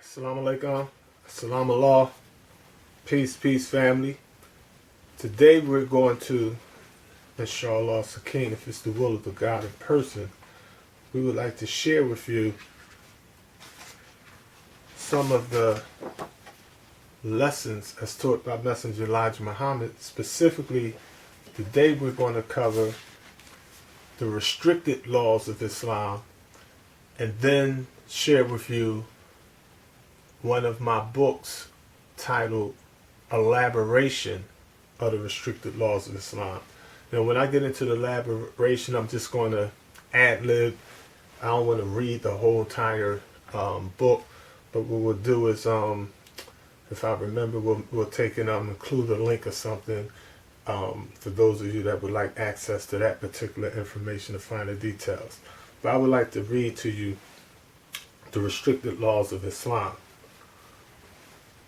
Assalamu alaikum, assalamu Allah, peace, peace family. Today we're going to, inshallah Sakeen, if it's the will of the God in person, we would like to share with you some of the lessons as taught by Messenger Elijah Muhammad. Specifically, today we're going to cover the restricted laws of Islam and then share with you one of my books titled Elaboration of the Restricted Laws of Islam. Now, when I get into the elaboration, I'm just going to ad-lib. I don't want to read the whole entire book, but what we'll do is, if I remember, we'll take and include a link or something for those of you that would like access to that particular information to find the details. But I would like to read to you the restricted laws of Islam.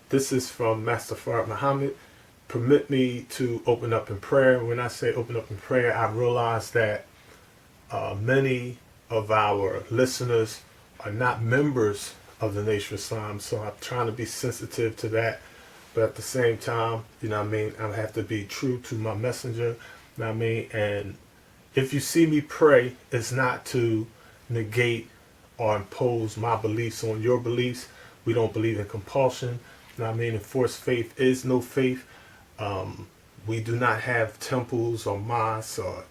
This is from Master Farad Muhammad. Permit me to open up in prayer. When I say open up in prayer, I realize that many of our listeners are not members of the Nation of Islam, so I'm trying to be sensitive to that. But at the same time, you know what I mean, I have to be true to my messenger, you know what I mean? And if you see me pray, it's not to negate or impose my beliefs on your beliefs. We don't believe in compulsion. You know what I mean? Enforced faith is no faith. We do not have temples or mosques or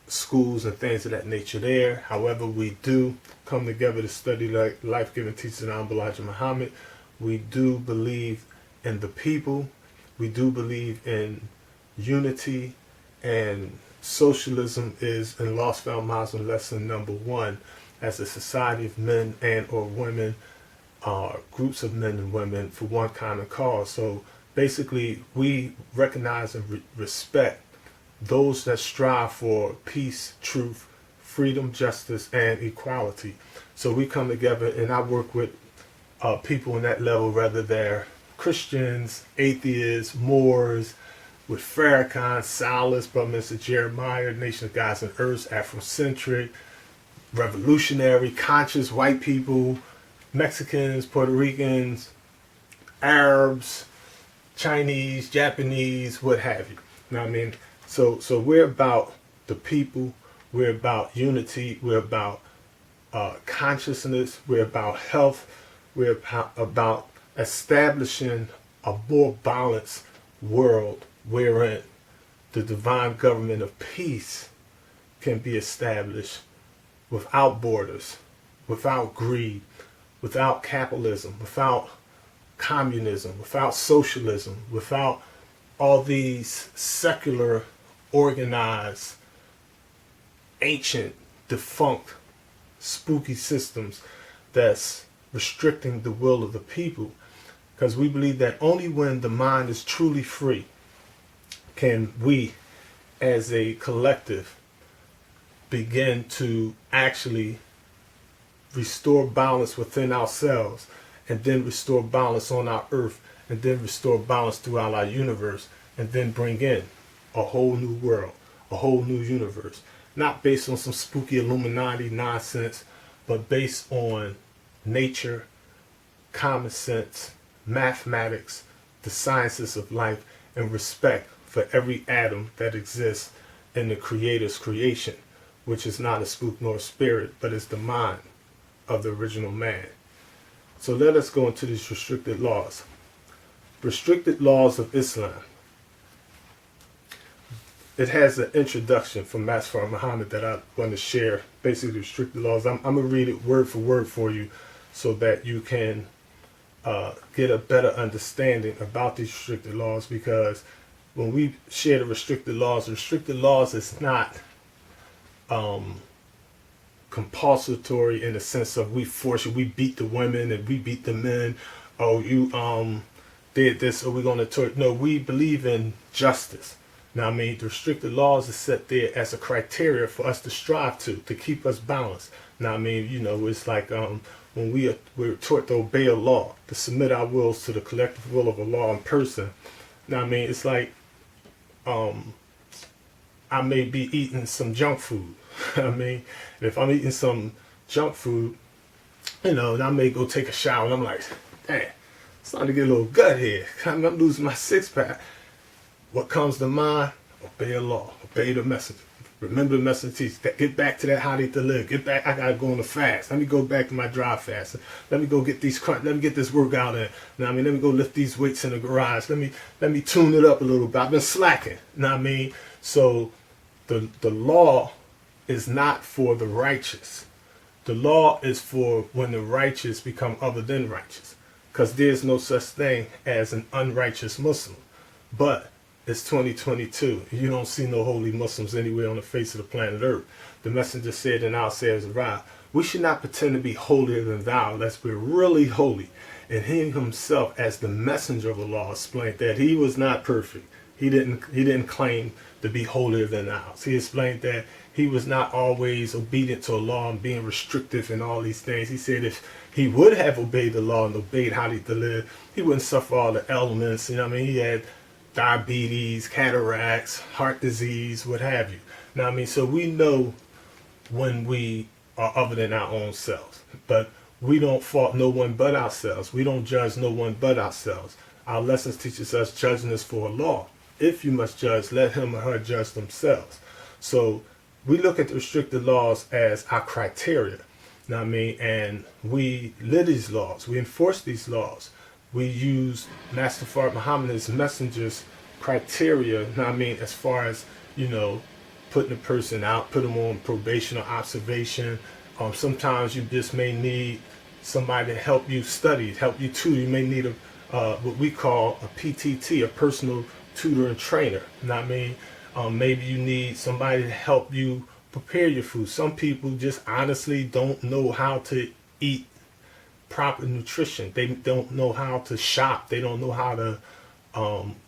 schools and things of that nature there. However, we do come together to study like life-giving teachings of Elijah Muhammad. We do believe in the people. We do believe in unity, and socialism is in Lost Found Muslim lesson number 1 as a society of men and or women, groups of men and women for one common cause. So basically, we recognize and respect those that strive for peace, truth, freedom, justice, and equality. So we come together, and I work with people in that level, whether they're Christians, atheists, Moors, with Farrakhan, Silas, Brother Mr. Jeremiah, Nation of Gods and Earths, Afrocentric, revolutionary, conscious white people, Mexicans, Puerto Ricans, Arabs, Chinese, Japanese, what have you. You know what I mean? So we're about the people, we're about unity, we're about consciousness, we're about health, we're about establishing a more balanced world wherein the divine government of peace can be established without borders, without greed, without capitalism, without communism, without socialism, without all these secular, organized, ancient, defunct, spooky systems that's restricting the will of the people. Because we believe that only when the mind is truly free can we, as a collective, begin to actually restore balance within ourselves, and then restore balance on our earth, and then restore balance throughout our universe, and then bring in a whole new world, a whole new universe. Not based on some spooky Illuminati nonsense, but based on nature, common sense, mathematics, the sciences of life, and respect for every atom that exists in the Creator's creation, which is not a spook nor a spirit, but is the mind of the original man. So let us go into these restricted laws. Restricted laws of Islam. It has an introduction from Master Farad Muhammad that I want to share. Basically, restricted laws. I'm going to read it word for word for you so that you can get a better understanding about these restricted laws, because when we share the restricted laws is not compulsory in the sense of we force you, we beat the women and we beat the men. Oh, you did this, or we're going to torture. No, we believe in justice. Now, I mean, the restricted laws is set there as a criteria for us to strive to keep us balanced. Now, I mean, you know, it's like when we're taught to obey a law, to submit our wills to the collective will of a law in person. Now, I mean, it's like I may be eating some junk food. I mean, if I'm eating some junk food, you know, and I may go take a shower and I'm like, Damn, it's starting to get a little gut here. I'm losing my six-pack. What comes to mind? Obey the law. Obey the messenger. Remember the messenger teaches. Get back to that how to live. Get back. I gotta go on a fast. Let me go back to my dry fast. Let me go get these crunch. Let me get this workout in. Now I mean, let me go lift these weights in the garage. Let me tune it up a little bit. I've been slacking. Know what I mean? So the law is not for the righteous. The law is for when the righteous become other than righteous. Because there's no such thing as an unrighteous Muslim. But it's 2022. You don't see no holy Muslims anywhere on the face of the planet Earth. The messenger said, and I'll say as a right, we should not pretend to be holier than thou unless we're really holy. And he himself, as the messenger of Allah, explained that he was not perfect. He didn't claim to be holier than thou. He explained that he was not always obedient to Allah and being restrictive and all these things. He said if he would have obeyed the law and obeyed how to live, he wouldn't suffer all the elements. You know what I mean? He had diabetes, cataracts, heart disease, what have you. Now I mean, so we know when we are other than our own selves, but we don't fault no one but ourselves. We don't judge no one but ourselves. Our lessons teaches us judging is for law. If you must judge, let him or her judge themselves. So we look at the restricted laws as our criteria. Now I mean, and we live these laws. We enforce these laws. We use Master Fard Muhammad's messengers criteria. Now I mean, as far as, you know, putting a person out, put them on probation or observation. Sometimes you just may need somebody to help you study, help you tutor. You may need what we call a PTT, a personal tutor and trainer. You know what I mean? Maybe you need somebody to help you prepare your food. Some people just honestly don't know how to eat proper nutrition. They don't know how to shop. They don't know how to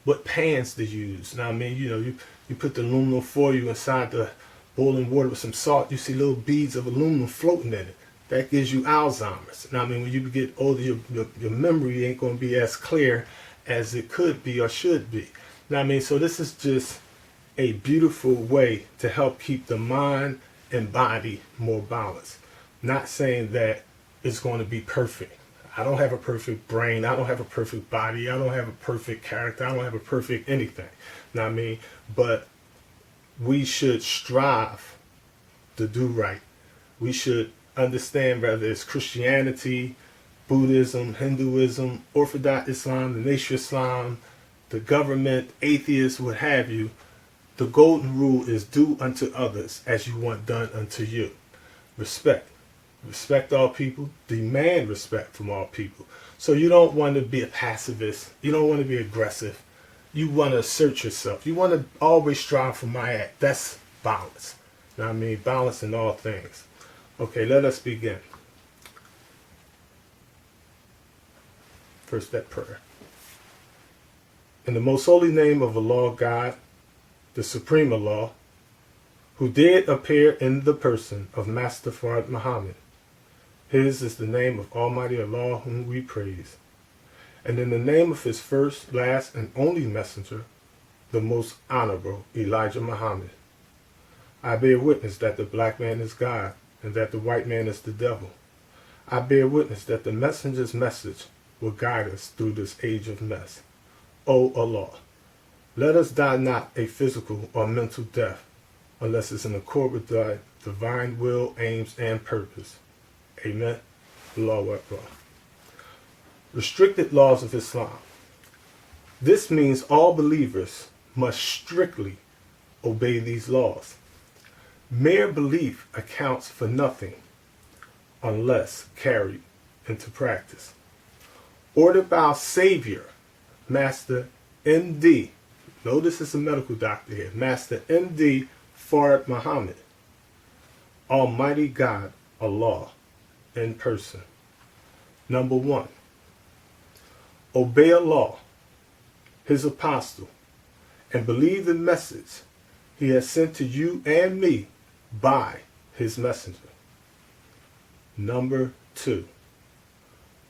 what pans to use. Now I mean, you know, you put the aluminum foil inside the boiling water with some salt. You see little beads of aluminum floating in it. That gives you Alzheimer's. Now I mean, when you get older, your memory ain't going to be as clear as it could be or should be. Now I mean, so this is just a beautiful way to help keep the mind and body more balanced. Not saying that it's going to be perfect. I don't have a perfect brain. I don't have a perfect body. I don't have a perfect character. I don't have a perfect anything. Know what I mean? But we should strive to do right. We should understand whether it's Christianity, Buddhism, Hinduism, Orthodox Islam, the Nation Islam, the government, atheists, what have you. The golden rule is do unto others as you want done unto you. Respect. Respect all people. Demand respect from all people. So you don't want to be a pacifist. You don't want to be aggressive. You want to assert yourself. You want to always strive for my act. That's balance. You know what I mean? Balance in all things. Okay, let us begin. First, that prayer. In the most holy name of Allah, God, the Supreme Allah, who did appear in the person of Master Fard Muhammad. His is the name of Almighty Allah whom we praise. And in the name of his first, last, and only messenger, the most honorable Elijah Muhammad, I bear witness that the black man is God and that the white man is the devil. I bear witness that the messenger's message will guide us through this age of mess. O Allah, let us die not a physical or mental death unless it's in accord with thy divine will, aims, and purpose. Amen. Allahu Akbar. Restricted laws of Islam. This means all believers must strictly obey these laws. Mere belief accounts for nothing unless carried into practice. Ordered by our Savior, Master M.D. Notice it's a medical doctor here. Master M.D. Fard Muhammad. Almighty God, Allah, in person. Number 1. Obey Allah, his apostle, and believe the message he has sent to you and me by his messenger. Number 2.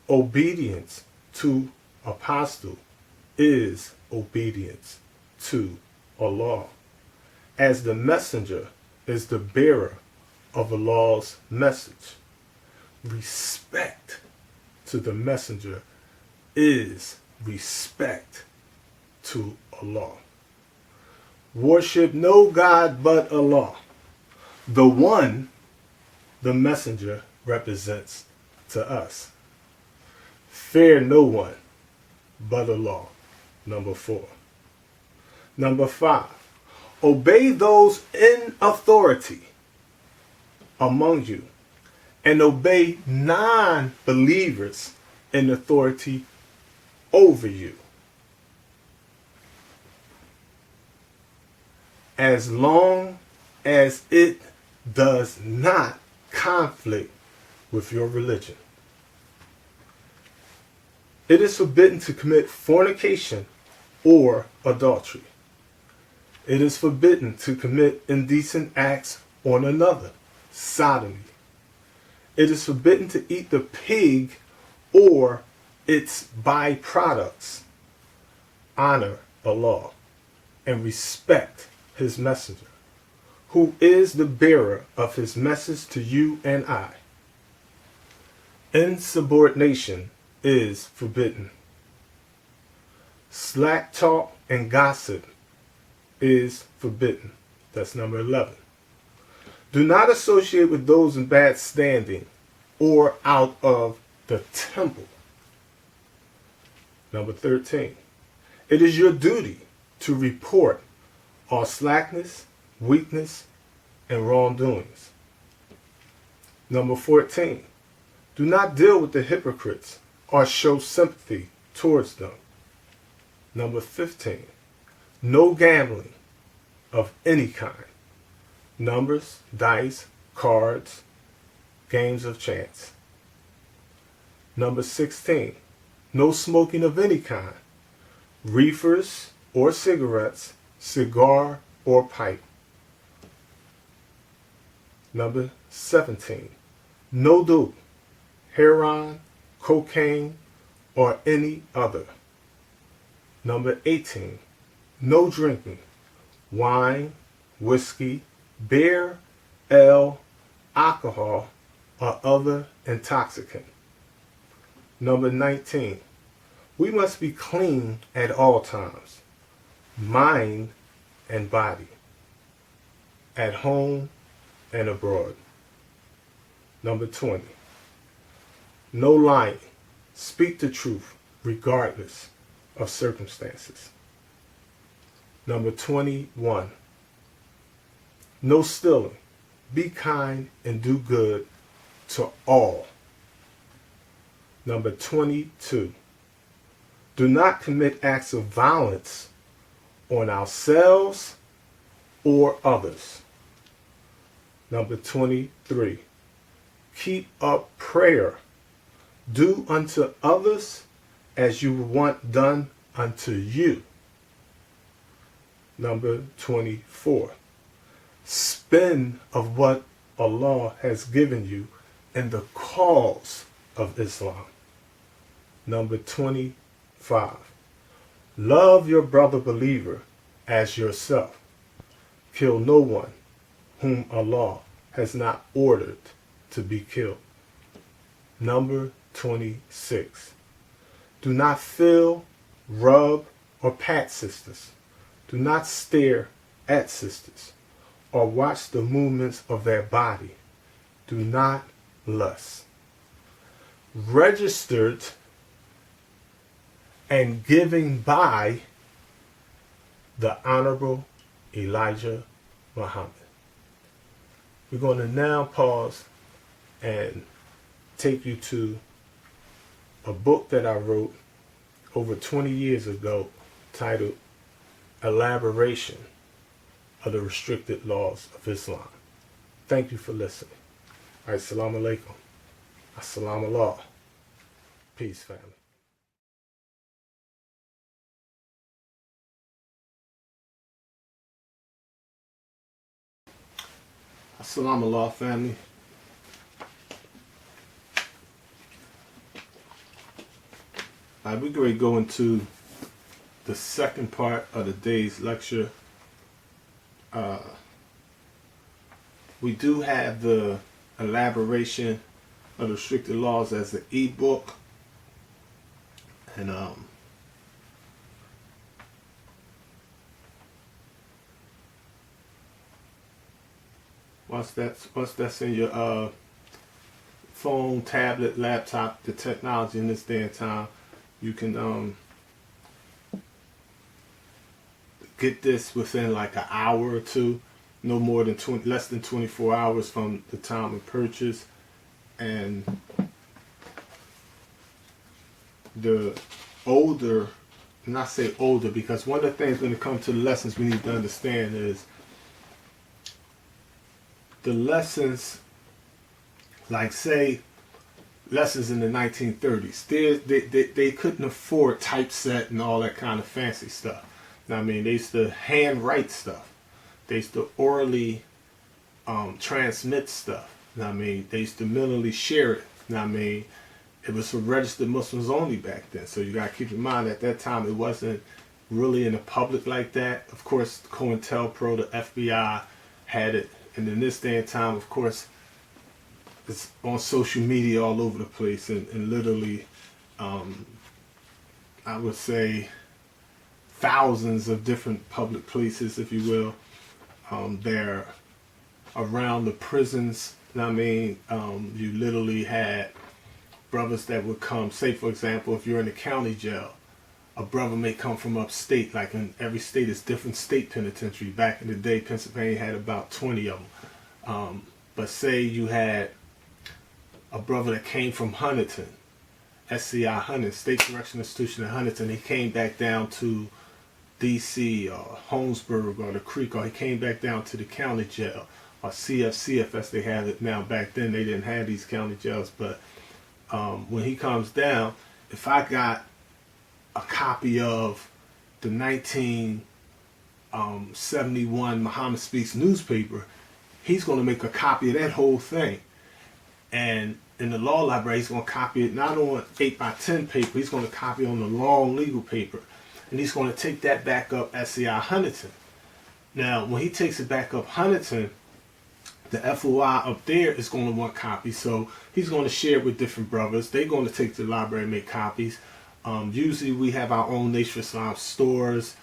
Obedience to apostle is obedience to Allah, as the messenger is the bearer of Allah's message. Respect to the messenger is respect to Allah. Worship no God but Allah, the one the messenger represents to us. Fear no one but Allah. Number 4. Number 5. Obey those in authority among you, and obey non-believers in authority over you, as long as it does not conflict with your religion. It is forbidden to commit fornication or adultery. It is forbidden to commit indecent acts on another, sodomy. It is forbidden to eat the pig or its byproducts. Honor Allah and respect His messenger, who is the bearer of His message to you and I. Insubordination is forbidden. Slack talk and gossip is forbidden. That's number 11. Do not associate with those in bad standing or out of the temple. Number 13. It is your duty to report all slackness, weakness, and wrongdoings. Number 14. Do not deal with the hypocrites or show sympathy towards them. Number 15. No gambling of any kind. Numbers, dice, cards, games of chance. Number 16. No smoking of any kind. Reefers or cigarettes, cigar or pipe. Number 17. No dope, heroin, cocaine, or any other. Number 18. No drinking, wine, whiskey, beer, ale, alcohol, or other intoxicant. Number 19. We must be clean at all times, mind and body, at home and abroad. Number 20. No lying. Speak the truth regardless of circumstances. Number 21. No stealing. Be kind and do good to all. Number 22. Do not commit acts of violence on ourselves or others. Number 23. Keep up prayer. Do unto others as you want done unto you. Number 24. Spend of what Allah has given you in the cause of Islam. Number 25. Love your brother believer as yourself. Kill no one whom Allah has not ordered to be killed. Number 26. Do not feel, rub, or pat sisters. Do not stare at sisters or watch the movements of their body. Do not lust. Registered and given by the Honorable Elijah Muhammad. We're going to now pause and take you to a book that I wrote over 20 years ago titled Elaboration of the Restricted Laws of Islam. Thank you for listening. All right, Assalamu alaikum. Assalamu Allah. Peace, family. Assalamu Allah, family. All right, we're going to go into the second part of the day's lecture. We do have the elaboration of the restricted laws as an ebook, And once that's in your phone, tablet, laptop, the technology in this day and time, you can get this within like an hour or two, no more than less than 24 hours from the time of purchase. And the older, and I say older because one of the things when it comes to the lessons we need to understand is the lessons, like say lessons in the 1930s, they couldn't afford typeset and all that kind of fancy stuff. I mean, they used to hand write stuff. They used to orally transmit stuff. I mean, they used to mentally share it. I mean, it was for registered Muslims only back then. So you got to keep in mind at that time it wasn't really in the public like that. Of course, COINTELPRO, the FBI had it. And in this day and time, of course, it's on social media all over the place. And literally, I would say, thousands of different public places, if you will. They're around the prisons. I mean, you literally had brothers that would come, say for example, if you're in the county jail, a brother may come from upstate, like in every state is different state penitentiary. Back in the day, Pennsylvania had about 20 of them. But say you had a brother that came from Huntington, SCI Huntington, State Correctional Institution in Huntington. He came back down to DC or Holmesburg or the Creek, or he came back down to the county jail, or CFCF as they have it now. Back then they didn't have these county jails, but when he comes down, if I got a copy of the 1971 Muhammad Speaks newspaper, he's going to make a copy of that whole thing. And in the law library, he's going to copy it not on 8x10 paper, he's going to copy on the long legal paper. And he's going to take that back up at SCI Huntington. Now, when he takes it back up Huntington, the FOI up there is going to want copies. So he's going to share it with different brothers. They're going to take to the library and make copies. Usually we have our own Nation of Islam stores,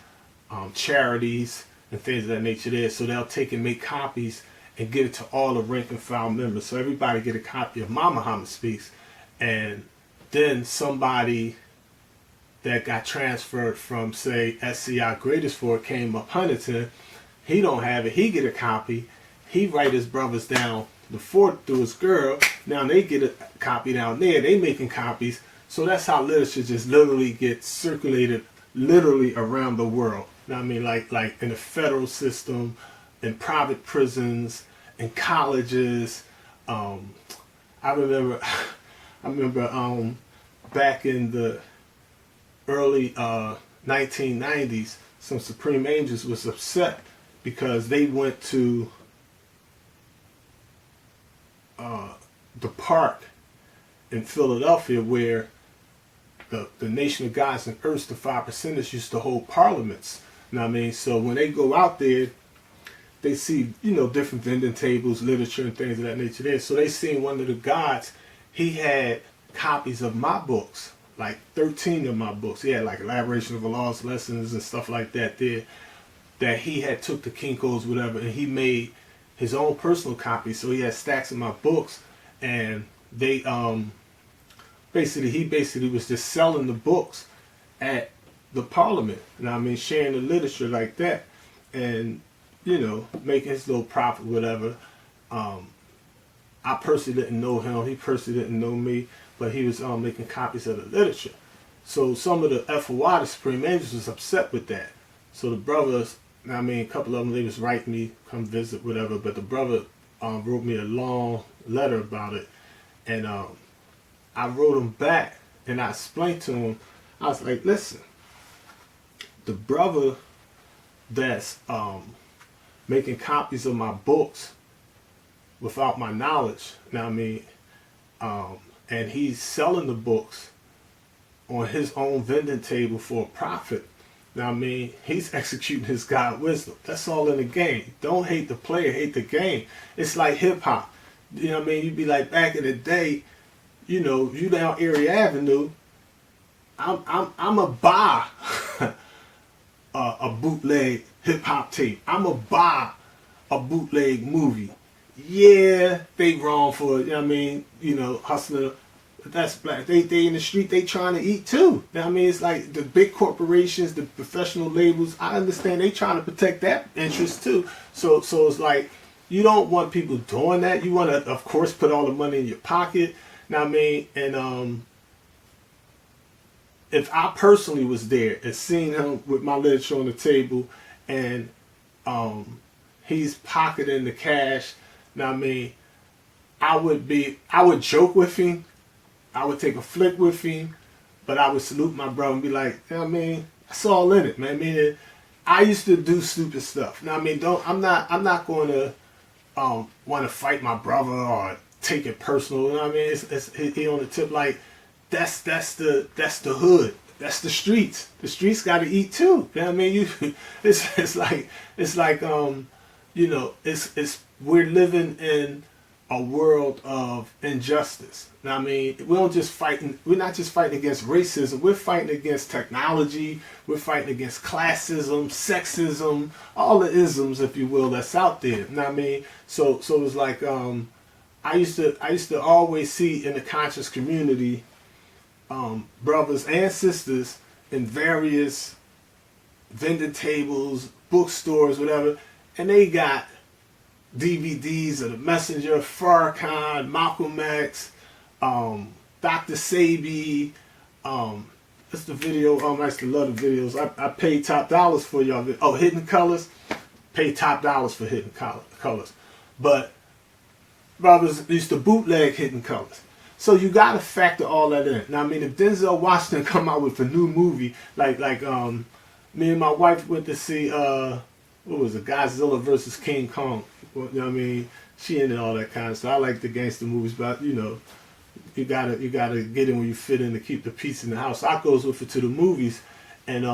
charities, and things of that nature there. So they'll take and make copies and give it to all the rank and file members. So everybody get a copy of my Muhammad Speaks. And then somebody that got transferred from, say, SCI Greatest Fort came up Huntington, he don't have it, he get a copy, he write his brothers down the fort through his girl, now they get a copy down there, they making copies. So that's how literature just literally gets circulated literally around the world. I mean, like in the federal system, in private prisons, in colleges. I remember back in the early 1990s, some Supreme Angels was upset because they went to the park in Philadelphia where the Nation of Gods and Earths, the 5%ers, used to hold parliaments. You know what I mean? So when they go out there, they see, different vending tables, literature, and things of that nature there. So they seen one of the gods, he had copies of my books, like 13 of my books. He had like Elaboration of Allah's Lessons and stuff like that there, that he had took to Kinko's, whatever, and he made his own personal copies. So he had stacks of my books, and they basically was just selling the books at the parliament. You know what I mean? Sharing the literature like that, and making his little profit, whatever. I personally didn't know him. He personally didn't know me, but he was making copies of the literature. So some of the FOI, the Supreme Angels, was upset with that. So the brothers, a couple of them, they was writing me, come visit, whatever. But the brother wrote me a long letter about it, and I wrote him back, and I explained to him. I was like, listen, the brother that's making copies of my books without my knowledge, and he's selling the books on his own vending table for a profit. He's executing his God wisdom. That's all in the game. Don't hate the player, hate the game. It's like hip hop. You'd be like back in the day, you down Erie Avenue, I'm a buy a bootleg hip hop tape. I'm a buy a bootleg movie. Yeah, they wrong for it. You know what I mean, hustling. That's black. They in the street. They trying to eat too. You know what I mean, it's like the big corporations, the professional labels. I understand they trying to protect that interest too. So it's like you don't want people doing that. You want to, of course, put all the money in your pocket. You know what I mean, and if I personally was there and seen him with my literature on the table, and he's pocketing the cash, you know what I mean, I would joke with him. I would take a flick with him, but I would salute my brother and be like, you know what I mean, that's all in it, man. I mean, I used to do stupid stuff. You know what I mean, I'm not going to want to fight my brother or take it personal. You know what I mean? It's he on the tip like that's the hood. That's the streets. The streets got to eat too. You know what I mean? It's like we're living in a world of injustice. You know what I mean? We're not just fighting against racism, we're fighting against technology, we're fighting against classism, sexism, all the isms, if you will, that's out there. You know what I mean? So it's like I used to always see in the conscious community brothers and sisters in various vending tables, bookstores, whatever, and they got DVDs of The Messenger, Farrakhan, Malcolm X, Dr. Sabi. That's the video. I used to love the videos. I paid top dollars for y'all. Oh, Hidden Colors. Paid top dollars for Hidden Colors. But brothers used to bootleg Hidden Colors. So you got to factor all that in. Now, I mean, if Denzel Washington come out with a new movie, like me and my wife went to see, what was it, Godzilla versus King Kong. You know what I mean? She into all that kind of stuff. I like the gangster movies, but you gotta get in where you fit in to keep the peace in the house. So I goes with it to the movies, and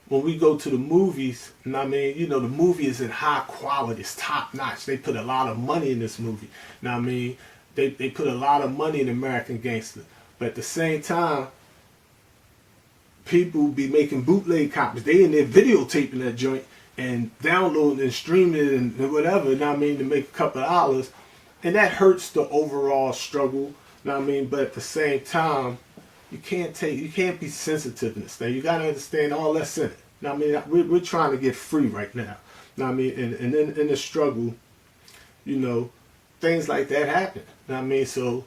when we go to the movies, you know what I mean, the movie is in high quality, it's top notch. They put a lot of money in this movie. You know what I mean? They put a lot of money in American Gangster, but at the same time, people be making bootleg copies. They in there videotaping that joint and downloading and streaming it and whatever, you know what I mean, to make a couple of dollars. And that hurts the overall struggle, you know what I mean? But at the same time, you can't be sensitive in this thing. You gotta understand all that's in it. You know what I mean? We're trying to get free right now. You know what I mean? And in the struggle, things like that happen. You know what I mean? So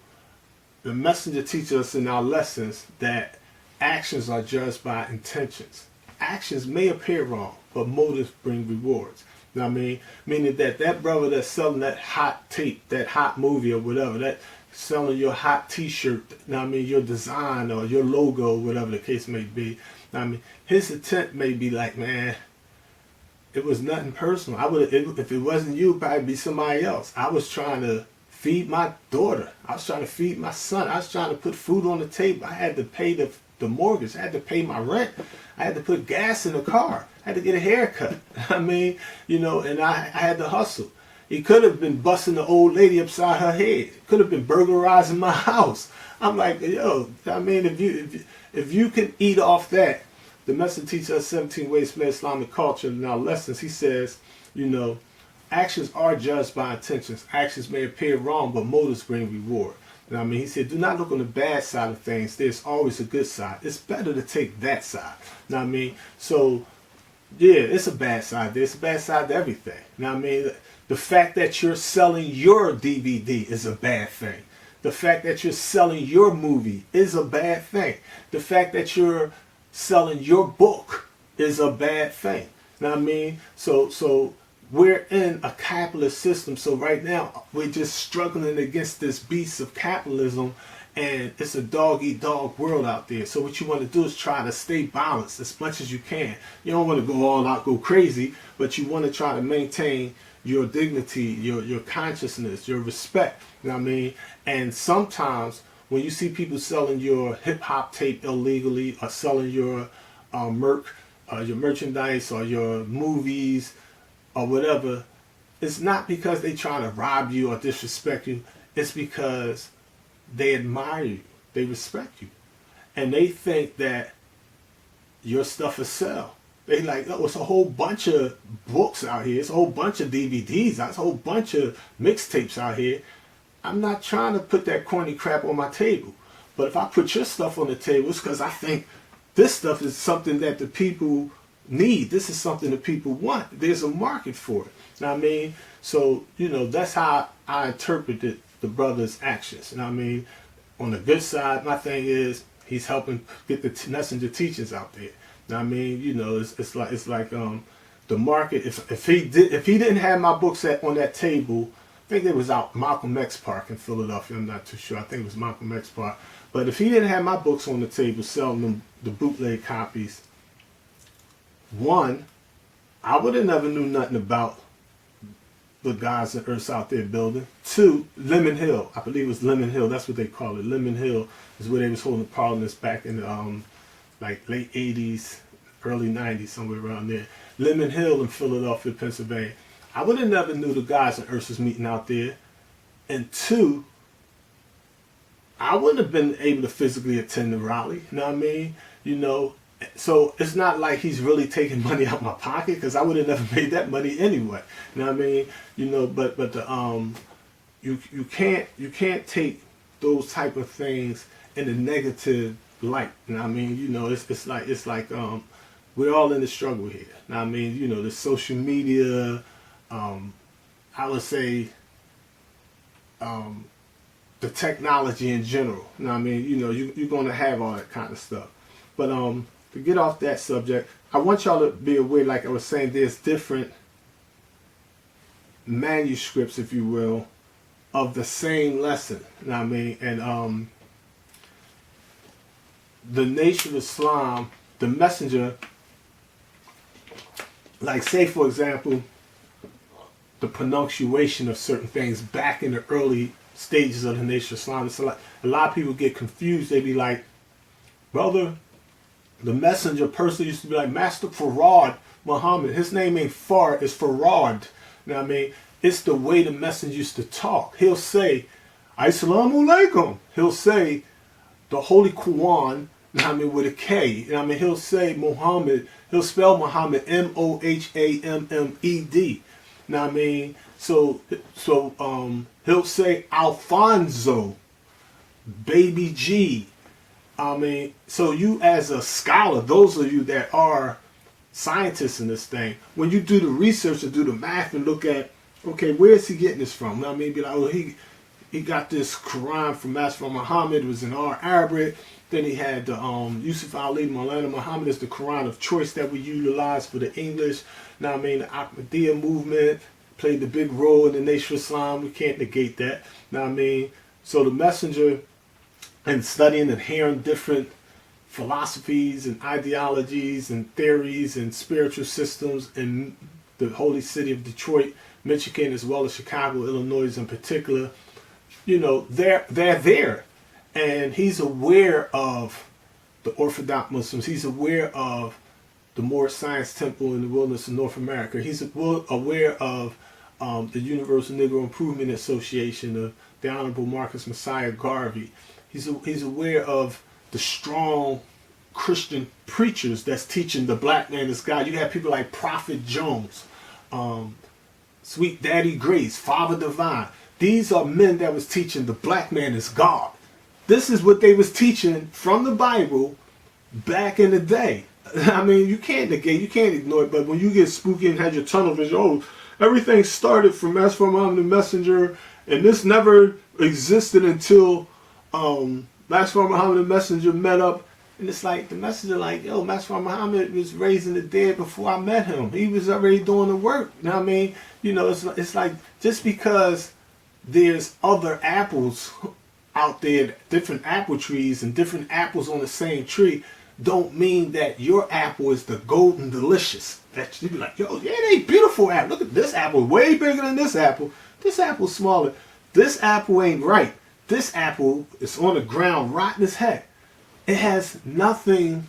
the messenger teaches us in our lessons that actions are judged by intentions. Actions may appear wrong, but motives bring rewards. You know what I mean? Meaning that brother that's selling that hot tape, that hot movie or whatever, that selling your hot t-shirt, you know what I mean, your design or your logo, whatever the case may be. You know what I mean? His intent may be like, man, it was nothing personal. If it wasn't you, it'd probably be somebody else. I was trying to feed my daughter. I was trying to feed my son. I was trying to put food on the table. I had to pay the mortgage. I had to pay my rent. I had to put gas in the car. I had to get a haircut. I mean, and I had to hustle. He could have been busting the old lady upside her head. Could have been burglarizing my house. I'm like, yo, I mean, if you can eat off that, the Master teaches us 17 ways to Islamic culture in our lessons. He says, actions are judged by intentions. Actions may appear wrong, but motives bring reward. You know what I mean? He said, do not look on the bad side of things. There's always a good side. It's better to take that side. You know what I mean? So, yeah, it's a bad side. There's a bad side to everything. You know what I mean? The fact that you're selling your DVD is a bad thing. The fact that you're selling your movie is a bad thing. The fact that you're selling your book is a bad thing. You know what I mean? So we're in a capitalist system. So right now, we're just struggling against this beast of capitalism, and it's a dog-eat-dog world out there. So what you want to do is try to stay balanced as much as you can. You don't want to go all out, go crazy, but you want to try to maintain your dignity, your consciousness, your respect. You know what I mean? And sometimes when you see people selling your hip-hop tape illegally, or selling your your merchandise or your movies, or whatever, it's not because they try to rob you or disrespect you. It's because they admire you. They respect you. and they think that your stuff is sell. They like, oh, it's a whole bunch of books out here. It's a whole bunch of DVDs. It's a whole bunch of mixtapes out here. I'm not trying to put that corny crap on my table. But if I put your stuff on the table, it's because I think this stuff is something that the people need. This is something that people want. There's a market for it. You know what I mean? So, you know, that's how I interpreted the brother's actions. You know what I mean? On the good side, my thing is he's helping get the messenger teachings out there. You know what I mean? You know, it's like the market. If he didn't have my books on that table, I think it was out Malcolm X Park in Philadelphia. I'm not too sure. I think it was Malcolm X Park. But if he didn't have my books on the table selling them the bootleg copies, one, I would have never knew nothing about the guys and Earths out there building. Two, Lemon Hill. I believe it was Lemon Hill. That's what they call it. Lemon Hill is where they was holding parliaments back in the like late 80s, early 90s, somewhere around there. Lemon Hill in Philadelphia, Pennsylvania. I would have never knew the guys and Earths was meeting out there. And two, I wouldn't have been able to physically attend the rally. You know what I mean? You know, so it's not like he's really taking money out my pocket, because I would have never made that money anyway. You know what I mean? You know, but the you can't take those type of things in a negative light. You know what I mean? You know, it's like we're all in the struggle here. You know what I mean? You know, the social media, I would say the technology in general. You know what I mean? You know, you're going to have all that kind of stuff. But to get off that subject, I want y'all to be aware, like I was saying, there's different manuscripts, if you will, of the same lesson. You know what I mean? And the Nation of Islam, the messenger, like say for example, the pronunciation of certain things back in the early stages of the Nation of Islam. It's like a lot of people get confused. They be like, brother, the messenger person used to be like Master Farad Muhammad. His name ain't Far, it's Farad. You know what I mean? It's the way the messenger used to talk. He'll say, Assalamu alaikum. He'll say the Holy Quran, you know what I mean, with a K. You know what I mean? He'll say Muhammad, he'll spell Muhammad Mohammed. You know what I mean? So he'll say Alfonso, Baby G. I mean, so you as a scholar, those of you that are scientists in this thing, when you do the research and do the math and look at, okay, where is he getting this from? You know what I mean? Be like, oh, he got this Quran from Master Muhammad. It was in Arabic. Then he had the Yusuf Ali Maulana Muhammad is the Quran of choice that we utilize for the English. You know what I mean? The Ahmadiyya movement played the big role in the Nation of Islam. We can't negate that. You know what I mean? So the messenger, and studying and hearing different philosophies and ideologies and theories and spiritual systems in the holy city of Detroit, Michigan, as well as Chicago, Illinois in particular, you know, they're there. And he's aware of the Orthodox Muslims. He's aware of the Moorish Science Temple in the wilderness of North America. He's aware of the Universal Negro Improvement Association, of the Honorable Marcus Messiah Garvey. He's aware of the strong Christian preachers that's teaching the black man is God. You have people like Prophet Jones, Sweet Daddy Grace, Father Divine. These are men that was teaching the black man is God. This is what they was teaching from the Bible back in the day. I mean, you can't negate, you can't ignore it, but when you get spooky and had your tunnel vision, oh, everything started from Master Muhammad the Messenger, and this never existed until Master Muhammad the Messenger met up. And it's like the messenger like, yo, Master Muhammad was raising the dead before I met him. He was already doing the work. You know what I mean? You know, it's like just because there's other apples out there, different apple trees and different apples on the same tree, don't mean that your apple is the golden delicious. That you be like, yo, yeah, they beautiful apple. Look at this apple, way bigger than this apple. This apple's smaller. This apple ain't right. This apple is on the ground, rotten as heck. It has nothing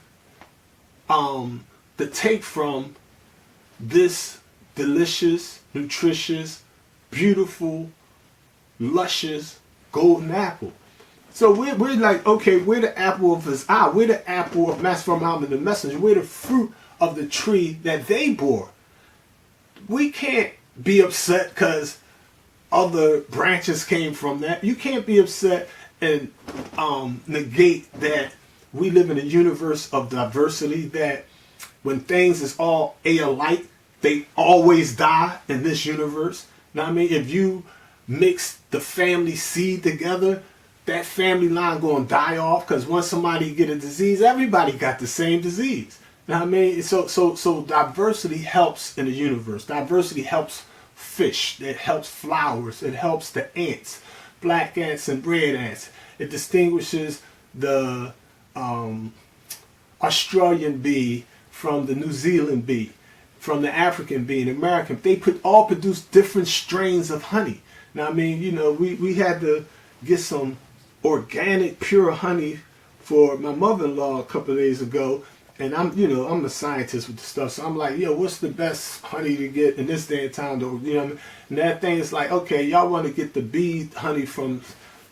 to take from this delicious, nutritious, beautiful, luscious golden apple. So we're like, okay, we're the apple of his eye. We're the apple of Master Muhammad the Messenger. We're the fruit of the tree that they bore. We can't be upset because other branches came from that. You can't be upset and negate that we live in a universe of diversity, that when things is all alike, they always die in this universe. Now, I mean, if you mix the family seed together, that family line going to die off, because once somebody get a disease, everybody got the same disease. Now, I mean, so diversity helps in the universe. Diversity helps fish. It helps flowers. It helps the ants, black ants and red ants. It distinguishes the Australian bee from the New Zealand bee, from the African bee and American. They all produce different strains of honey. Now, I mean, you know, we had to get some organic, pure honey for my mother-in-law a couple of days ago. And I'm a scientist with the stuff, so I'm like, yo, what's the best honey to get in this day and time? Though, you know what I mean? And that thing is like, okay, y'all want to get the bee honey from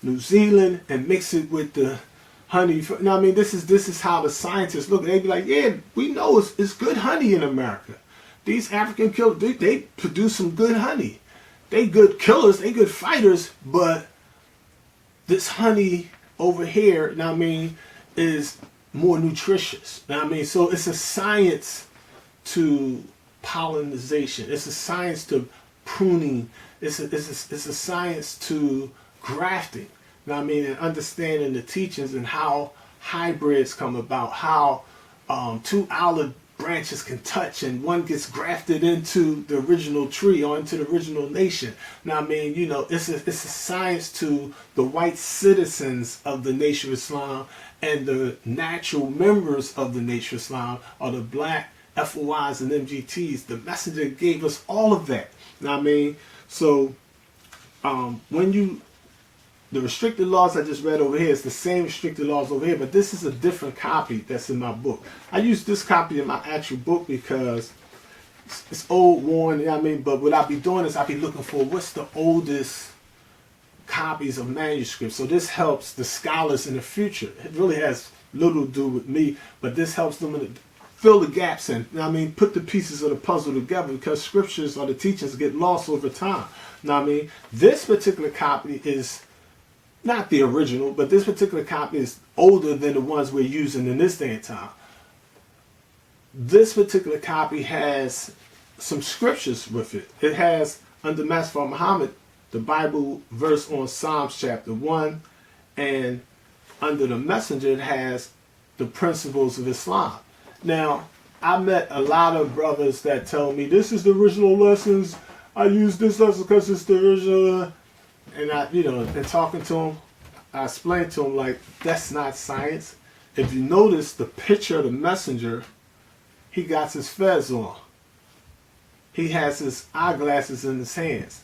New Zealand and mix it with the honey. Now, I mean, this is how the scientists look. They be like, yeah, we know it's good honey in America. These African killers, they produce some good honey. They good killers, they good fighters, but this honey over here, now I mean, is more nutritious. Now, I mean, so it's a science to pollination. It's a science to pruning. It's a science to grafting. Now, I mean, and understanding the teachings and how hybrids come about, how two olive branches can touch and one gets grafted into the original tree or into the original nation. Now, I mean, you know, it's a science to the white citizens of the Nation of Islam and the natural members of the Nation of Islam, or the black FOIs and MGTs. The messenger gave us all of that. Now, I mean, so the restricted laws I just read over here is the same restricted laws over here, but this is a different copy that's in my book. I use this copy in my actual book because it's old, worn, you know what I mean? But what I'll be doing is I'll be looking for what's the oldest copies of manuscripts. So this helps the scholars in the future. It really has little to do with me, but this helps them fill the gaps in. You know what I mean? Put the pieces of the puzzle together, because scriptures or the teachings get lost over time. Now, I mean, this particular copy is not the original, but this particular copy is older than the ones we're using in this day and time. This particular copy has some scriptures with it. It has, under Master Muhammad, the Bible verse on Psalms chapter 1, and under the Messenger it has the principles of Islam. Now, I met a lot of brothers that tell me, this is the original lessons, I use this lesson because it's the original. And and talking to him, I explained to him, like, that's not science. If you notice the picture of the messenger, he got his fez on. He has his eyeglasses in his hands.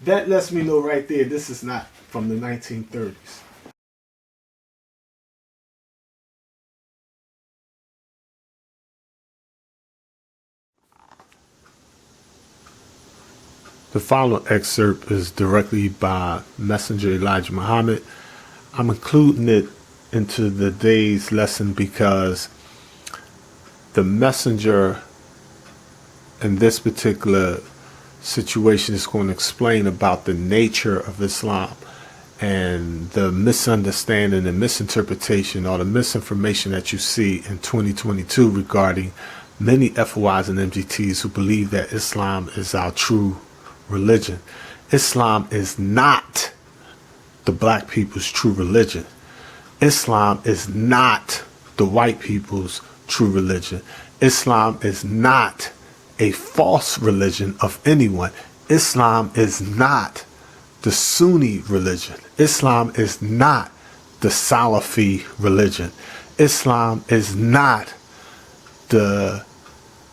That lets me know right there, this is not from the 1930s. The following excerpt is directly by Messenger Elijah Muhammad. I'm including it into the day's lesson because the messenger in this particular situation is going to explain about the nature of Islam and the misunderstanding and misinterpretation or the misinformation that you see in 2022 regarding many FOIs and MGTs who believe that Islam is our true religion. Islam is not the black people's true religion. Islam is not the white people's true religion. Islam is not a false religion of anyone. Islam is not the Sunni religion. Islam is not the Salafi religion. Islam is not the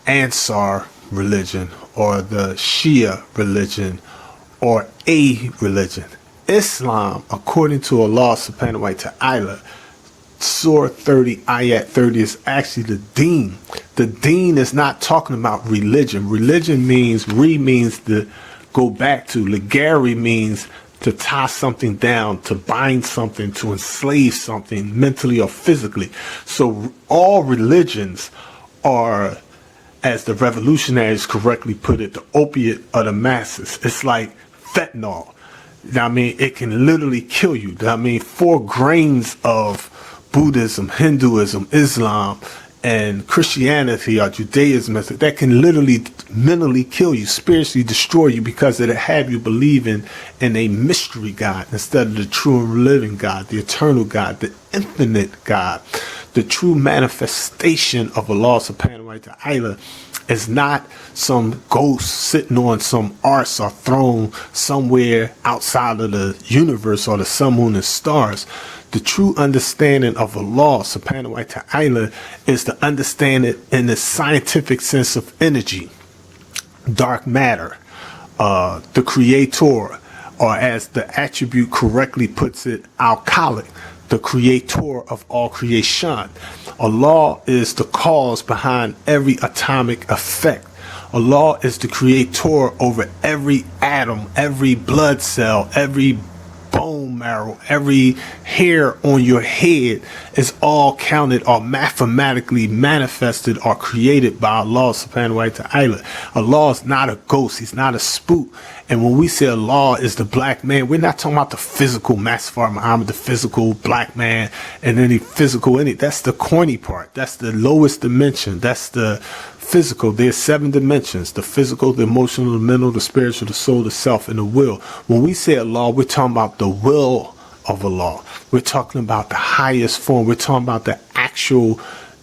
Ansar religion or the Shia religion or a religion. Islam, according to Allah subhanahu wa ta'ala, Surah 30, Ayat 30 is actually the deen. The deen is not talking about religion. Religion means, means to go back to. Ligari means to tie something down, to bind something, to enslave something mentally or physically. So all religions are, as the revolutionaries correctly put it, the opiate of the masses. It's like fentanyl. I mean, it can literally kill you. I mean, 4 grains of Buddhism, Hinduism, Islam, and Christianity or Judaism, that can literally mentally kill you, spiritually destroy you, because it'll have you believing in a mystery God instead of the true and living God, the eternal God, the infinite God. The true manifestation of Allah subhanahu wa ta'ala is not some ghost sitting on some arse or throne somewhere outside of the universe or the sun, moon, and stars. The true understanding of Allah subhanahu wa ta'ala is to understand it in the scientific sense of energy, dark matter, the creator, or as the attribute correctly puts it, al-Khaliq, the creator of all creation. Allah is the cause behind every atomic effect. Allah is the creator over every atom, every blood cell, every bone marrow, every hair on your head is all counted or mathematically manifested or created by Allah subhanahu wa ta'ala. Allah is not a ghost. He's not a spook. And when we say Allah is the black man, we're not talking about the physical Master Muhammad, the physical black man, and any physical in it. That's the corny part. That's the lowest dimension. That's the physical. There's 7 dimensions: the physical, the emotional, the mental, the spiritual, the soul, the self, and the will. When we say Allah, we're talking about the will of Allah. We're talking about the highest form. We're talking about the actual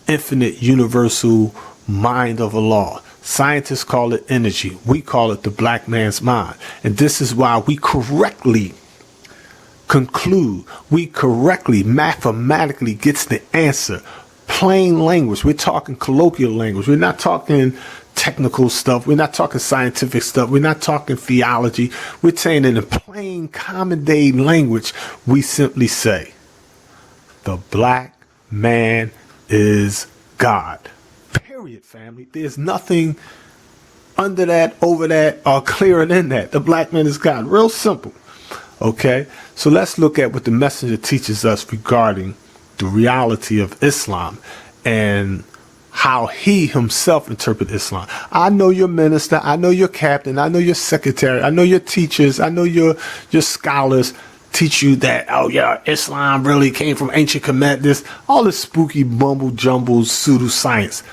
infinite universal mind of Allah. Scientists call it energy. We call it the black man's mind. And this is why we correctly conclude, we correctly mathematically gets the answer. Plain language. We're talking colloquial language. We're not talking technical stuff. We're not talking scientific stuff. We're not talking theology. We're saying in a plain common day language, we simply say, the black man is God. Period, family. There's nothing under that, over that, or clearer than that. The black man is God. Real simple. Okay? So let's look at what the messenger teaches us regarding the reality of Islam and how he himself interprets Islam. I know your minister, I know your captain, I know your secretary, I know your teachers, I know your scholars teach you that, oh yeah, Islam really came from ancient Kemet, this, all this spooky mumble jumble pseudoscience.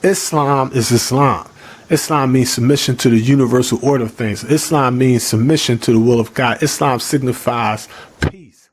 Islam is Islam. Islam means submission to the universal order of things. Islam means submission to the will of God. Islam signifies peace.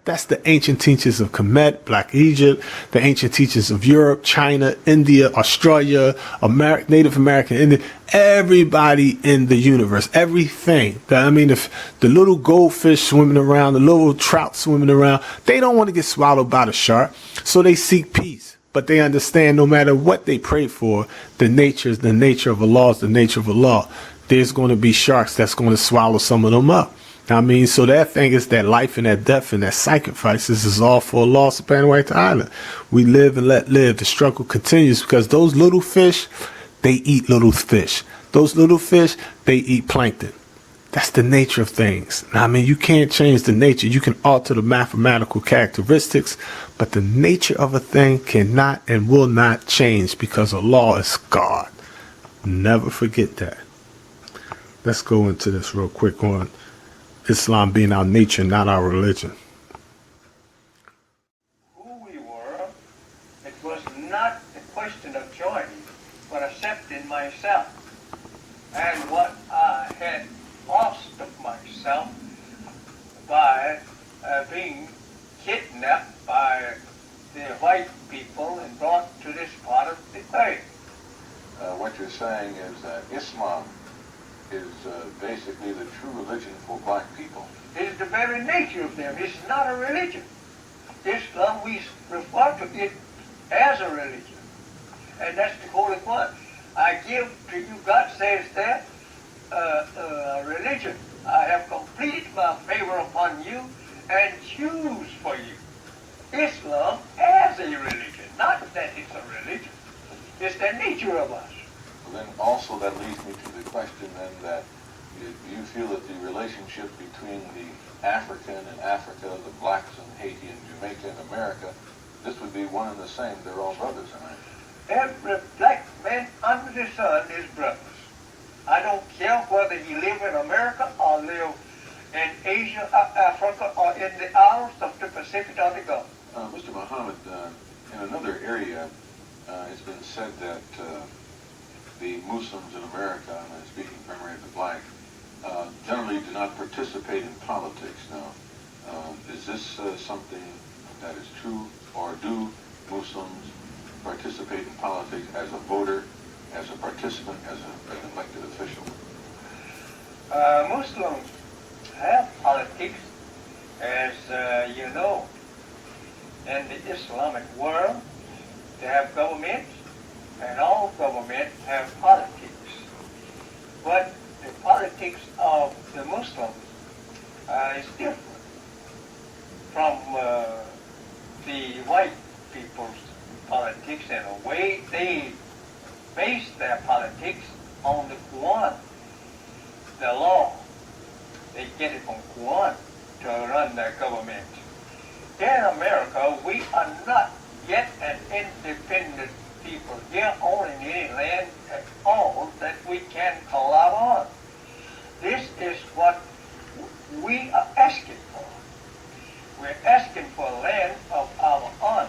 That's the ancient teachings of Kemet, Black Egypt, the ancient teachings of Europe, China, India, Australia, Native American, Indian, everybody in the universe, everything. I mean, if the little goldfish swimming around, the little trout swimming around, they don't want to get swallowed by the shark, so they seek peace. But they understand no matter what they pray for, the nature is the nature of Allah, is the nature of Allah. There's going to be sharks that's going to swallow some of them up. I mean, so that thing is that life and that death and that sacrifices is all for Allah subhanahu wa ta'ala. We live and let live. The struggle continues because those little fish, they eat little fish. Those little fish, they eat plankton. That's the nature of things. I mean, you can't change the nature. You can alter the mathematical characteristics, but the nature of a thing cannot and will not change because Allah is God. Never forget that. Let's go into this real quick on Islam being our nature, not our religion. Who we were, it was not a question of joining, but accepting myself and what I had lost of myself by being kidnapped by the white people and brought to this part of the earth. What you're saying is that Islam is basically the true religion for black people. It is the very nature of them. It's not a religion. Islam, we refer to it as a religion. And that's the Holy One. I give to you, God says there, religion. I have completed my favor upon you and choose for you Islam as a religion. Not that it's a religion. It's the nature of us. Well, then also that leads me to the question then that Do you feel that the relationship between the African and Africa, the blacks in Haiti and Jamaica and America, this would be one and the same? They're all brothers, aren't they? Every black man under the sun is brothers. I don't care whether he live in America or live in Asia, Africa, or in the Isles of the Pacific or the Gulf. Mr. Muhammad, in another area, it's been said that the Muslims in America, and I'm speaking primarily of the black, generally do not participate in politics. Now, is this something that is true, or do Muslims participate in politics as a voter, as a participant, as an elected official? Muslims have politics, as you know. In the Islamic world, they have governments, and all governments have politics. But the politics of the Muslims is different from the white people's politics in a way. They base their politics on the Quran, the law. They get it from Quran to run their government. In America, we are not yet an independent people. Here only any land at all that we can collab on. This is what we are asking for. We're asking for land of our own.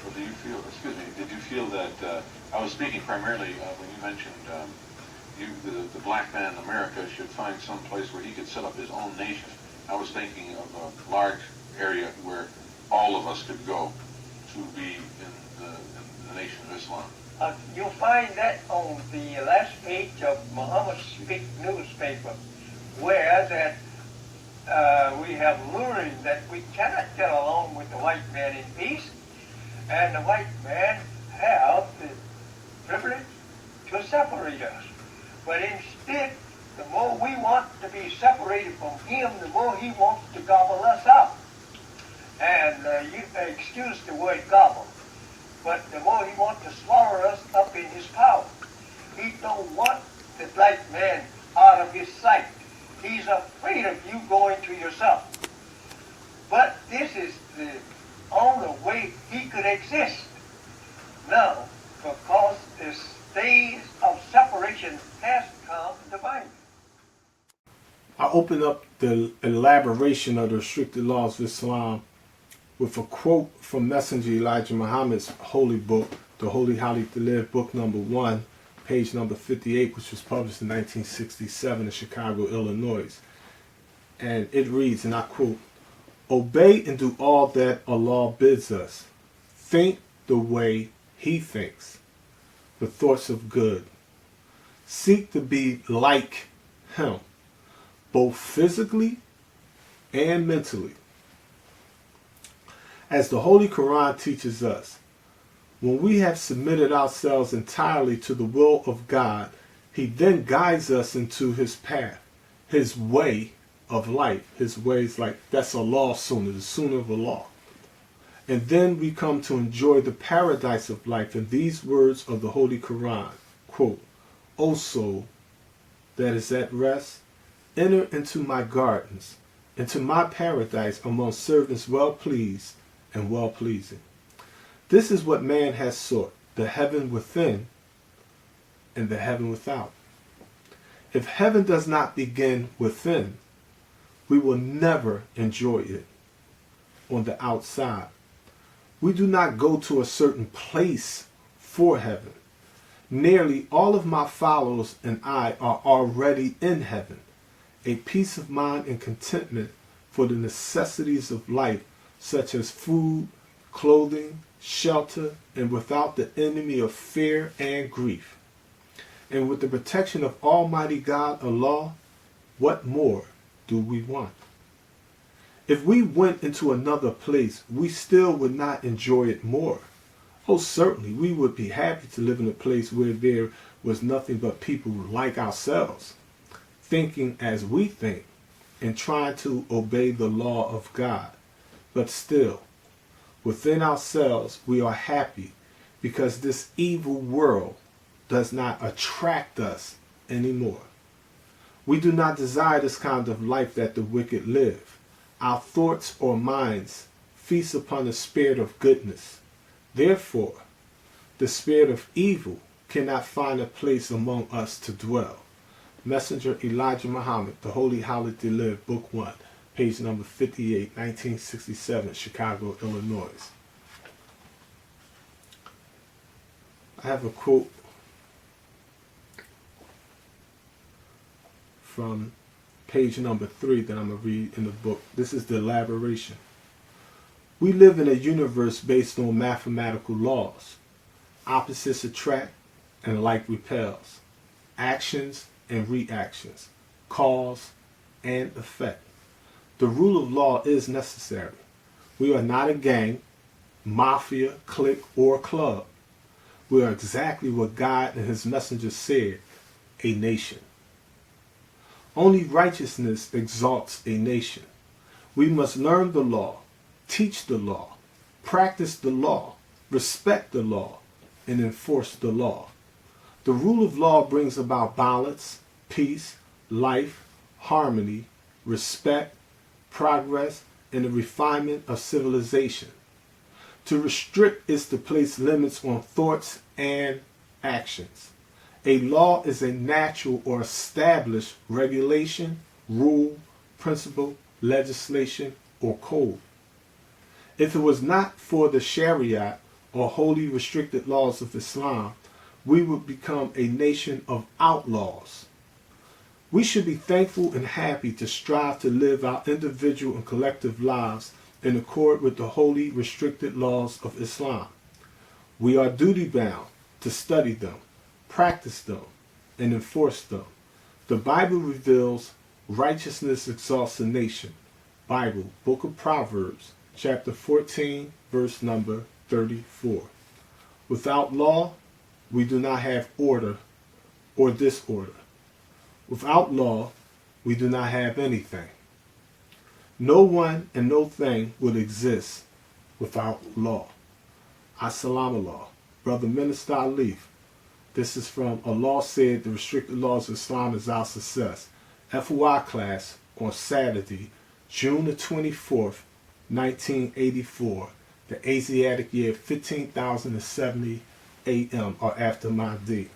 Well, do you feel, excuse me, did you feel that, I was speaking primarily when you mentioned the black man in America should find some place where he could set up his own nation. I was thinking of a large area where all of us could go to be in the Nation of Islam. You'll find that on the last page of Muhammad's Speak newspaper, where that we have learned that we cannot get along with the white man in peace, and the white man have the privilege to separate us. But instead, the more we want to be separated from him, the more he wants to gobble us up. And you excuse the word gobble, but the more he wants to swallow us up in his power. He don't want the black man out of his sight. He's afraid of you going to yourself. But this is the only way he could exist now, because the stage of separation has come divinely. I open up the elaboration of the restricted laws of Islam with a quote from Messenger Elijah Muhammad's holy book, The Holy Hadith to Live, book number 1, page number 58, which was published in 1967 in Chicago, Illinois. And it reads, and I quote, "Obey and do all that Allah bids us. Think the way He thinks, the thoughts of good. Seek to be like Him, both physically and mentally." As the Holy Quran teaches us, when we have submitted ourselves entirely to the will of God, He then guides us into His path, His way of life. His ways, like that's Allah Sunnah, the Sunnah of Allah. And then we come to enjoy the paradise of life in these words of the Holy Quran. Quote, "O soul that is at rest, enter into my gardens, into my paradise among servants well pleased and well pleasing." This is what man has sought, the heaven within and the heaven without. If heaven does not begin within, we will never enjoy it on the outside. We do not go to a certain place for heaven. Nearly all of my followers and I are already in heaven, a peace of mind and contentment for the necessities of life, such as food, clothing, shelter, and without the enemy of fear and grief. And with the protection of Almighty God, Allah, what more do we want? If we went into another place, we still would not enjoy it more. Oh, certainly, we would be happy to live in a place where there was nothing but people like ourselves, thinking as we think, and trying to obey the law of God. But still, within ourselves, we are happy because this evil world does not attract us anymore. We do not desire this kind of life that the wicked live. Our thoughts or minds feast upon the spirit of goodness. Therefore, the spirit of evil cannot find a place among us to dwell. Messenger Elijah Muhammad, The Holy How to Live, Book 1, page number 58, 1967, Chicago, Illinois. I have a quote from page number 3 that I'm going to read in the book. This is the elaboration. We live in a universe based on mathematical laws. Opposites attract and like repels. Actions and reactions. Cause and effect. The rule of law is necessary. We are not a gang, mafia, clique, or club. We are exactly what God and his messenger said, a nation. Only righteousness exalts a nation. We must learn the law, teach the law, practice the law, respect the law, and enforce the law. The rule of law brings about balance, peace, life, harmony, respect, progress, and the refinement of civilization. To restrict is to place limits on thoughts and actions. A law is a natural or established regulation, rule, principle, legislation, or code. If it was not for the Sharia or wholly restricted laws of Islam, we would become a nation of outlaws. We should be thankful and happy to strive to live our individual and collective lives in accord with the wholly restricted laws of Islam. We are duty-bound to study them, practice them, and enforce them. The Bible reveals righteousness exalts a nation. Bible, Book of Proverbs, chapter 14, verse number 34. Without law, we do not have order or disorder. Without law, we do not have anything. No one and no thing would exist without law. As-salamu alaykum. Brother Minister Alif. This is from Allah Said the Restricted Laws of Islam is Our Success. FOI class on Saturday, June the 24th, 1984. The Asiatic year 15,070 AM or after my D.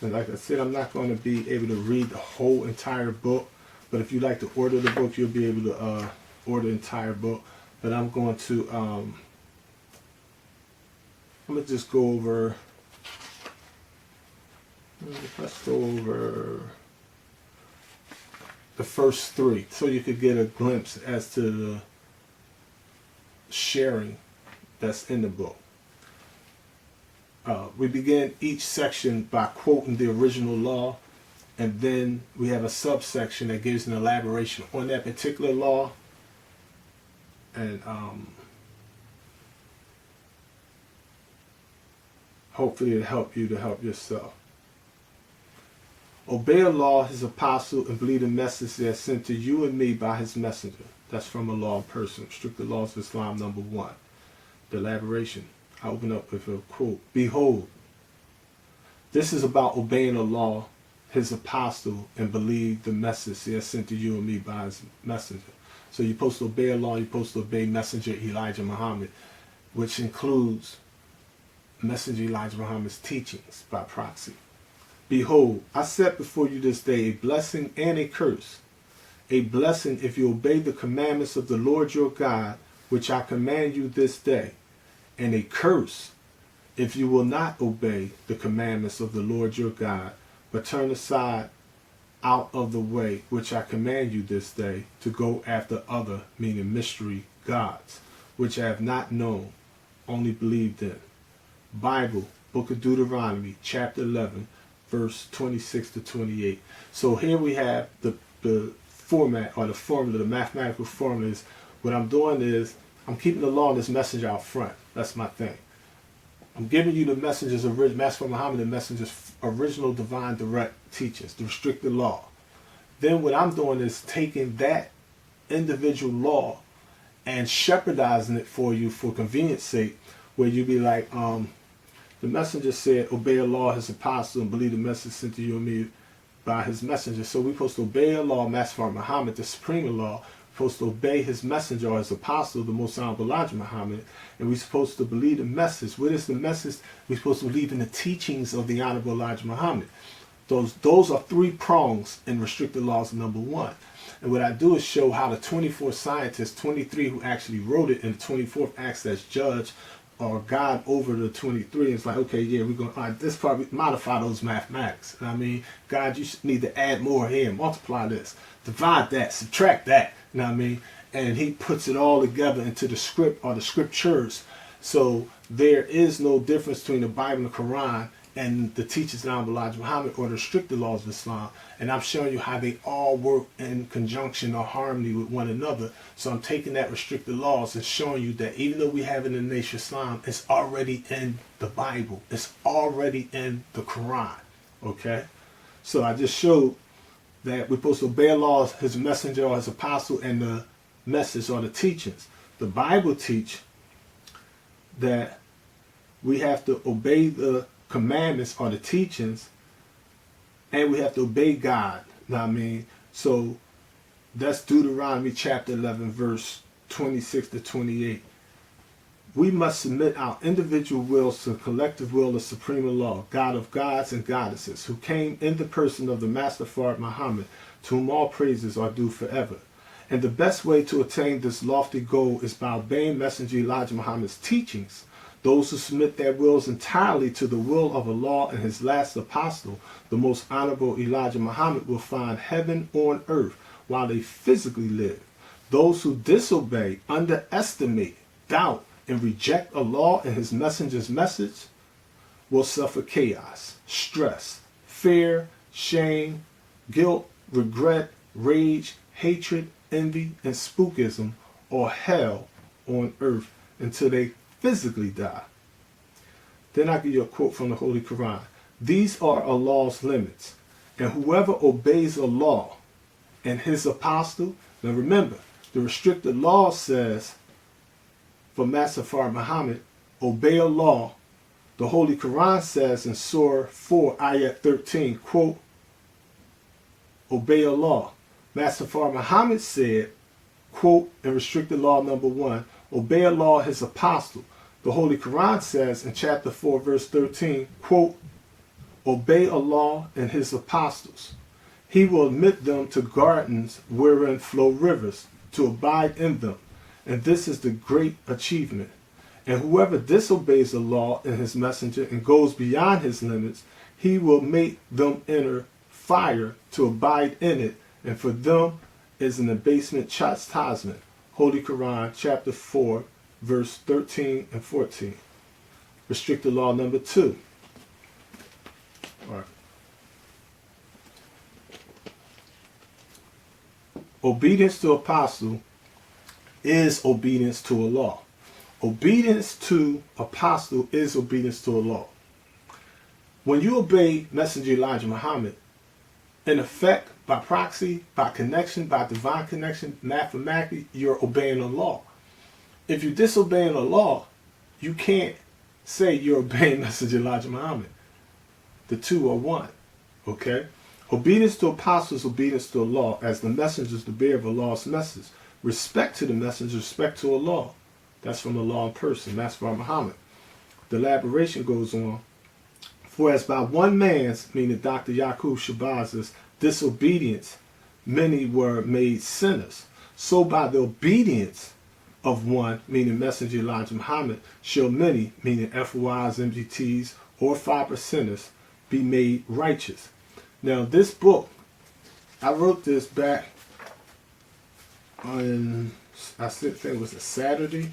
And like I said, I'm not going to be able to read the whole entire book, but if you like to order the book, you'll be able to order the entire book. But I'm going to, I'm going to just go over, let's go over the first 3, so you could get a glimpse as to the sharing that's in the book. We begin each section by quoting the original law, and then we have a subsection that gives an elaboration on that particular law, and hopefully it'll help you to help yourself. Obey Allah, his apostle, and believe the message that is sent to you and me by his messenger. That's from a law in person. Restricted Laws of Islam, number 1. The elaboration. I open up with a quote. Behold, this is about obeying Allah, his apostle, and believe the message he has sent to you and me by his messenger. So you're supposed to obey Allah, you're supposed to obey Messenger Elijah Muhammad, which includes Messenger Elijah Muhammad's teachings by proxy. Behold, I set before you this day a blessing and a curse. A blessing if you obey the commandments of the Lord your God, which I command you this day, and a curse if you will not obey the commandments of the Lord your God, but turn aside out of the way which I command you this day to go after other, meaning mystery gods, which I have not known, only believed in. Bible, Book of Deuteronomy, chapter 11, verse 26 to 28. So here we have the format or the formula, the mathematical formula is, what I'm doing is, I'm keeping the law and this messenger out front. That's my thing. I'm giving you the messenger's original, Master Muhammad, the messenger's original divine direct teachings, the restricted law. Then what I'm doing is taking that individual law and shepherdizing it for you for convenience sake, where you be like, the messenger said, obey Allah, his apostle, and believe the message sent to you and me by his messenger. So we're supposed to obey Allah, Master Muhammad, the supreme Allah. We're supposed to obey his messenger or his apostle, the most honorable Elijah Muhammad. And we're supposed to believe the message. What is the message? We're supposed to believe in the teachings of the honorable Elijah Muhammad. Those are 3 prongs in restricted laws number 1. And what I do is show how the 24 scientists, 23 who actually wrote it, and the 24th acts as judge or God over the 23. It's like, okay, yeah, we're going to, this part, modify those mathematics. I mean, God, you need to add more here, multiply this, divide that, subtract that. You know what I mean? And he puts it all together into the script or the scriptures. So there is no difference between the Bible and the Quran and the teachings of Elijah Muhammad or the restricted laws of Islam. And I'm showing you how they all work in conjunction or harmony with one another. So I'm taking that restricted laws and showing you that even though we have it in the nation of Islam, it's already in the Bible. It's already in the Quran. Okay? So I just showed that we're supposed to obey Allah, his messenger or his apostle, and the message or the teachings. The Bible teach that we have to obey the commandments or the teachings, and we have to obey God. You know what I mean? So that's Deuteronomy chapter 11, verse 26 to 28. We must submit our individual wills to the collective will of Supreme Allah, God of gods and goddesses, who came in the person of the Master Fard Muhammad, to whom all praises are due forever. And the best way to attain this lofty goal is by obeying Messenger Elijah Muhammad's teachings. Those who submit their wills entirely to the will of Allah and his last apostle, the most honorable Elijah Muhammad, will find heaven on earth while they physically live. Those who disobey, underestimate, doubt, and reject Allah and his messenger's message will suffer chaos, stress, fear, shame, guilt, regret, rage, hatred, envy, and spookism, or hell on earth until they physically die. Then I give you a quote from the Holy Quran. These are Allah's limits, and whoever obeys Allah and his apostle, now remember, the restricted law says for Master Fard Muhammad, obey Allah. The Holy Quran says in Surah 4, Ayat 13, quote, obey Allah. Master Fard Muhammad said, quote, in restricted law number 1, obey Allah, his apostle. The Holy Quran says in chapter 4, verse 13, quote, obey Allah and his apostles. He will admit them to gardens wherein flow rivers, to abide in them. And this is the great achievement. And whoever disobeys Allah and his messenger and goes beyond his limits, he will make them enter fire to abide in it. And for them is an abasement chastisement. Holy Quran, chapter 4, verse 13 and 14. Restricted law number 2. All right. Obedience to apostle is obedience to Allah. Obedience to apostle is obedience to Allah. When you obey Messenger Elijah Muhammad, in effect, by proxy, by connection, by divine connection, mathematically, you're obeying Allah. If you're disobeying Allah, you can't say you're obeying Messenger Elijah Muhammad. The two are one. Okay? Obedience to apostles, obedience to Allah, as the messengers, the bearer of Allah's message. Respect to the messenger, respect to Allah. That's from Allah in person, Master Muhammad. The elaboration goes on. For as by one man's, meaning Dr. Yaqub Shabaz's, disobedience, many were made sinners. So by the obedience of one, meaning Messenger Elijah Muhammad, shall many, meaning FOIs, MGTs, or 5%ers, be made righteous. Now this book, I wrote this back on, I think it was a Saturday.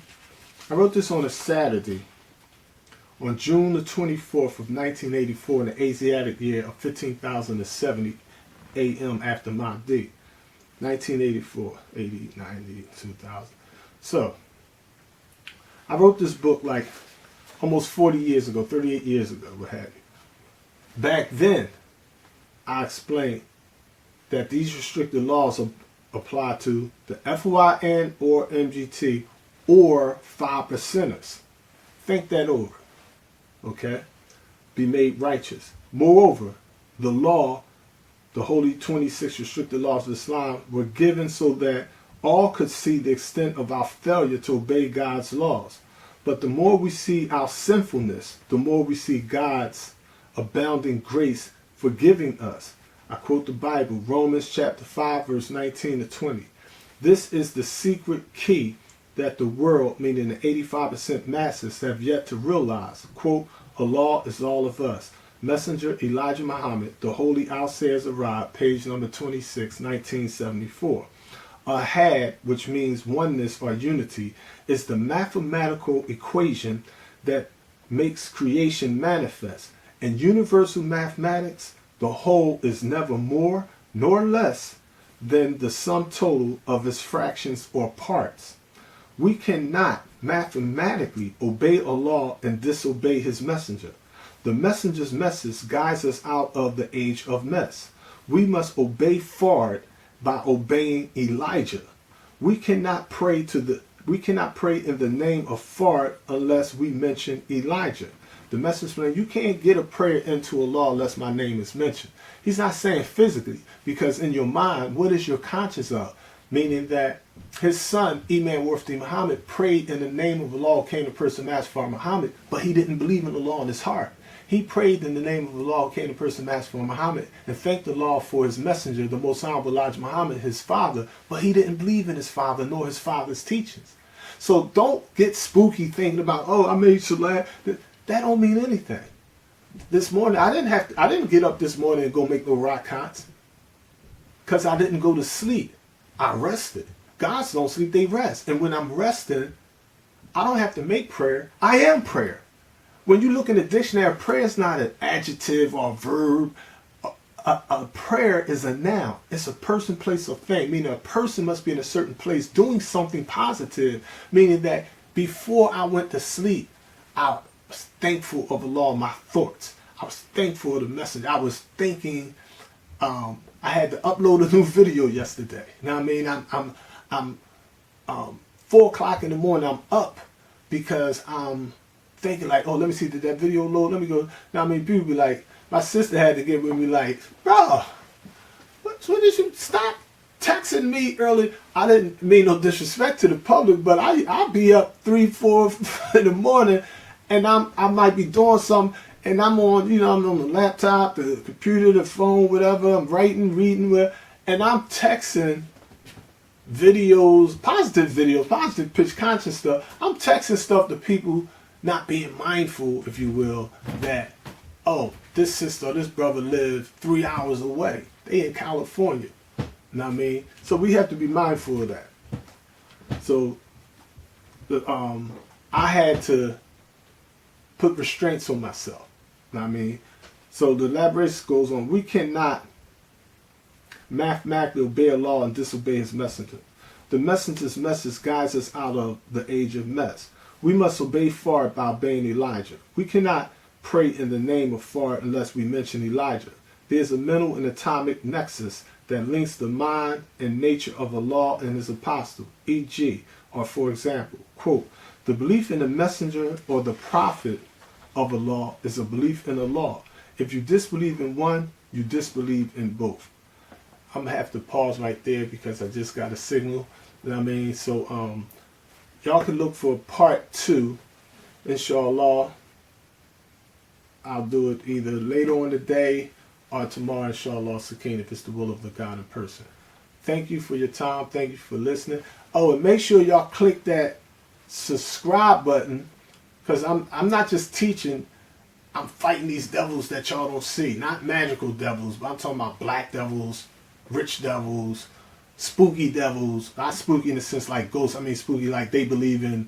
I wrote this on a Saturday, on June the 24th of 1984, in the Asiatic year of 15,070 AM after Mahdi. 1984, 80, 90, 2000. So, I wrote this book like almost 40 years ago, 38 years ago, what have you. Back then, I explained that these restricted laws apply to the FYN or MGT or 5%ers. Think that over. Okay? Be made righteous. Moreover, the law, the holy 26 restricted laws of Islam, were given so that all could see the extent of our failure to obey God's laws. But the more we see our sinfulness, the more we see God's abounding grace forgiving us. I quote the Bible, Romans chapter 5, verse 19 to 20. This is the secret key that the world, meaning the 85% masses, have yet to realize. Quote, Allah is all of us. Messenger Elijah Muhammad, the holy Al-Sayers arrived, page number 26, 1974. Ahad, which means oneness or unity, is the mathematical equation that makes creation manifest. In universal mathematics, the whole is never more nor less than the sum total of its fractions or parts. We cannot mathematically obey Allah and disobey his messenger. The messenger's message guides us out of the age of mess. We must obey Fard by obeying Elijah. We cannot pray in the name of Fard unless we mention Elijah. The message man, you can't get a prayer into Allah unless my name is mentioned. He's not saying physically, because in your mind, what is your conscience of? Meaning that his son, Imam Warfti Muhammad, prayed in the name of Allah, came to person asked for Muhammad, but he didn't believe in Allah in his heart. He prayed in the name of Allah, came to person asked for Muhammad, and thanked Allah for his messenger, the most honorable Elijah Muhammad, his father, but he didn't believe in his father nor his father's teachings. So don't get spooky thinking about, oh, I made Salat. That don't mean anything. This morning, I didn't get up this morning and go make no rakats, because I didn't go to sleep. I rested. Gods don't sleep, they rest. And when I'm resting, I don't have to make prayer. I am prayer. When you look in the dictionary, prayer is not an adjective or a verb. A prayer is a noun. It's a person, place, or thing. Meaning a person must be in a certain place doing something positive. Meaning that before I went to sleep, I was thankful of Allah, my thoughts. I was thankful of the message. I was thinking, I had to upload a new video yesterday. You know what I mean? I'm 4 o'clock in the morning, I'm up because I'm thinking like, oh, let me see, did that video load? Let me go. Now, I mean, people be like, my sister had to get with me like, bro, what did you stop texting me early? I didn't mean no disrespect to the public, but I'll be up 3, 4 in the morning, and I might be doing something, and I'm on, I'm on the laptop, the computer, the phone, whatever. I'm writing, reading, and I'm texting videos, positive pitch conscious stuff. I'm texting stuff to people not being mindful, if you will, that, oh, this sister or this brother lived 3 hours away. They in California. You know what I mean? So we have to be mindful of that. So I had to put restraints on myself. You know what I mean? So the elaboration goes on. We cannot mathematically obey Allah and disobey his messenger. The messenger's message guides us out of the age of mess. We must obey Fard by obeying Elijah. We cannot pray in the name of Fard unless we mention Elijah. There's a mental and atomic nexus that links the mind and nature of Allah and his apostle, e.g., or for example, quote, the belief in the messenger or the prophet of Allah is a belief in Allah. If you disbelieve in one, you disbelieve in both. I'm going to have to pause right there because I just got a signal. You know what I mean? So y'all can look for part 2, inshallah. I'll do it either later on today or tomorrow, inshallah, Sakeen, if it's the will of the God in person. Thank you for your time. Thank you for listening. Oh, and make sure y'all click that subscribe button, because I'm not just teaching. I'm fighting these devils that y'all don't see. Not magical devils, but I'm talking about black devils, rich devils, spooky devils. Not spooky in the sense like ghosts. I mean spooky like they believe in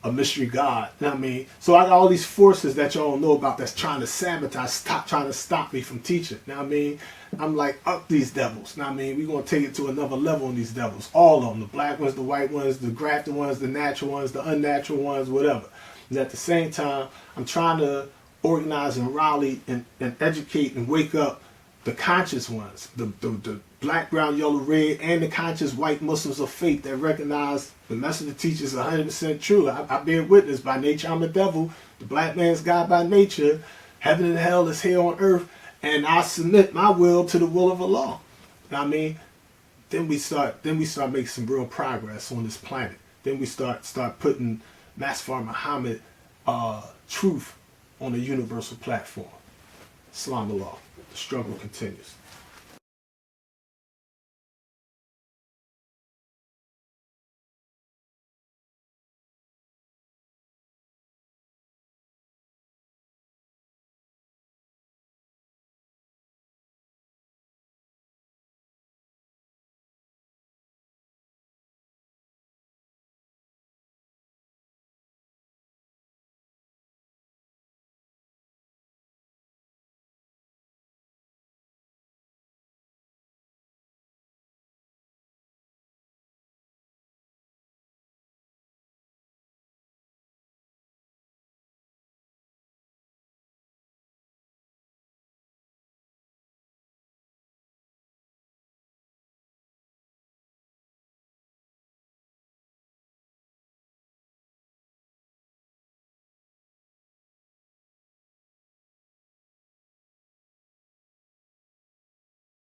a mystery God. You know what I mean? So I got all these forces that y'all don't know about that's trying to sabotage, trying to stop me from teaching. You know what I mean? I'm like, up these devils. You know what I mean? We're going to take it to another level on these devils. All of them. The black ones, the white ones, the grafted ones, the natural ones, the unnatural ones, whatever. And at the same time, I'm trying to organize and rally and educate and wake up the conscious ones, the black, brown, yellow, red, and the conscious white Muslims of faith that recognize the message of the teacher is 100% true. I bear witness. By nature, I'm a devil. The black man's God by nature. Heaven and hell is here on earth. And I submit my will to the will of Allah. I mean, then we start making some real progress on this planet. Then we start putting Master Muhammad truth on a universal platform. Islam Allah. The struggle continues.